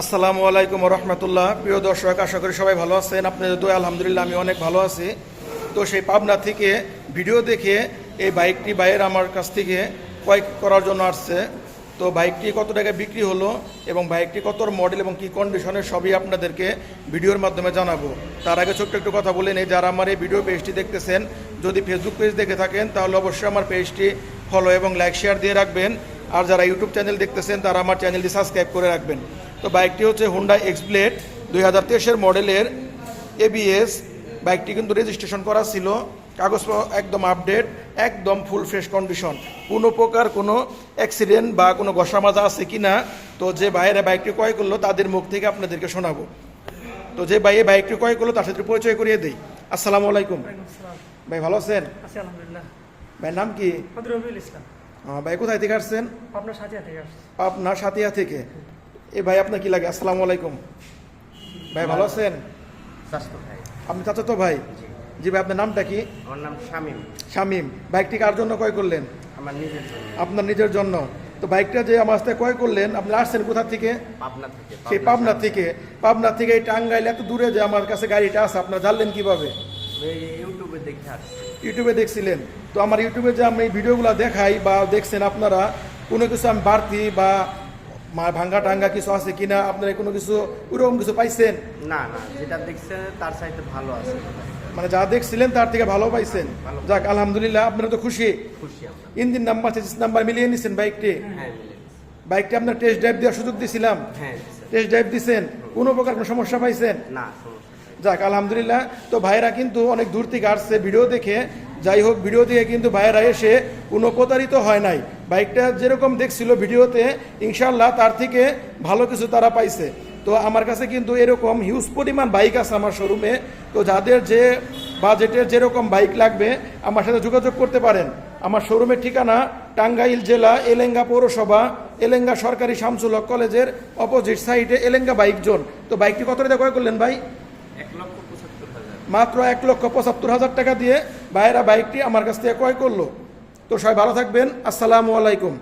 আসসালামু আলাইকুম রহমতুল্লাহ। প্রিয় দর্শক, আশা করি সবাই ভালো আছেন। আপনাদের দোয়া আলহামদুলিল্লাহ আমি অনেক ভালো আছি। তো সেই পাবনা থেকে ভিডিও দেখে এই বাইকটি বাইরে আমার কাছ থেকে ক্রয় করার জন্য আসছে। তো বাইকটি কত টাকা বিক্রি হলো এবং বাইকটি কত মডেল এবং কী কন্ডিশনের সবই আপনাদেরকে ভিডিওর মাধ্যমে জানাবো। তার আগে ছোট্ট একটু কথা বলে নেই, যারা আমার এই ভিডিও পেজটি দেখতেছেন, যদি ফেসবুক পেজ দেখে থাকেন তাহলে অবশ্যই আমার পেজটি ফলো এবং লাইক শেয়ার দিয়ে রাখবেন। আর যারা ইউটিউব চ্যানেল দেখতেছেন তারা আমার চ্যানেলটি সাবস্ক্রাইব করে রাখবেন। তো বাইকটি হচ্ছে হুন্ডা এক্সব্লেড 2023 মডেলের ABS। বাইকটি কিন্তু রেজিস্ট্রেশন করা ছিল, কাগজপত্র একদম আপডেট, একদম ফুল ফ্রেশ কন্ডিশন, কোনো প্রকার কোনো অ্যাক্সিডেন্ট বা কোনো ঘষা মাজা আছে কি না। তো যে বাইরে বাইকটি ক্রয় করলো তাদের মুখ থেকে আপনাদেরকে শোনাবো। তো যে ভাই বাইকটি ক্রয় করলো তার সাথে পরিচয় করিয়ে দিই। আসসালামু আলাইকুম ভাই, ভালো আছেন? আলহামদুলিল্লাহ। ভাই নাম কি? ভাই কোথায় থেকে আসছেন? আপনার সাথিয়া থেকে। এ ভাই আপনার কি লাগে? আসসালামু আলাইকুম ভাই, ভালো আছেন? আপনি চাচাতো ভাই? জি ভাই, আপনার নামটা কি? আমার নাম শামীম। শামীম। বাইকটি কার জন্য ক্রয় করলেন? আমার নিজের জন্য। আপনার নিজের জন্য। তো বাইকটা যে আমার সাথে ক্রয় করলেন, আপনি আসছেন কোথা থেকে? পাবনা থেকে। সেই পাবনা থেকে এই টাঙ্গাইল এত দূরে যে আমার কাছে গাড়িটা আছে, আপনার জানলেন কিভাবে? ইউটিউবে দেখে আসছি। ইউটিউবে দেখছিলেন? তো আমার ইউটিউবে যে আমি ভিডিওগুলো দেখাই বা দেখছেন আপনারা, কোনো কিছু আমি বাড়তি বা ভাঙ্গা টাঙ্গা কিছু আছে কিনা, আপনারা কোনো কিছু ওরকম কিছু পাইছেন? না না, যেটা দেখছেন তার চাইতে ভালো আছে। মানে যা দেখছিলেন তার থেকে ভালো পাইছেন? যাক আলহামদুলিল্লাহ, আপনারা তো খুশি? ইঞ্জিন নাম্বার চেসিস নাম্বার মিলিয়ে নিছেন বাইকটি? হ্যাঁ। বাইকটি আপনার টেস্ট ড্রাইভ দেওয়ার সুযোগ দিছিলাম? হ্যাঁ, টেস্ট ড্রাইভ দিছেন? কোনো প্রকার কোনো সমস্যা পাইছেন? না। যাক আলহামদুলিল্লাহ। তো ভাইরা কিন্তু অনেক দূর থেকে আসছে ভিডিও দেখে। যাই হোক, ভিডিও দেখে কিন্তু ভাইরা এসে কোনো প্রতারিত হয় নাই। বাইকটা যেরকম দেখছিল ভিডিওতে, ইনশাল্লাহ তার থেকে ভালো কিছু তারা পাইছে। তো আমার কাছে কিন্তু এরকম হিউজ পরিমাণ বাইক আছে আমার শোরুমে। তো যাদের যে বাজেটের যেরকম বাইক লাগবে আমার সাথে যোগাযোগ করতে পারেন। আমার শোরুমের ঠিকানা টাঙ্গাইল জেলা এলেঙ্গা পৌরসভা, এলেঙ্গা সরকারি শামসুল হক কলেজের অপোজিট সাইডে এলেঙ্গা বাইক জোন। তো বাইকটি কত টাকা ক্রয় করলেন ভাই? মাত্র 1,75,000 টাকা দিয়ে ভাইয়েরা বাইকটি আমার কাছ থেকে ক্রয় করলো। তো সবাই ভালো থাকবেন। আসসালামু আলাইকুম।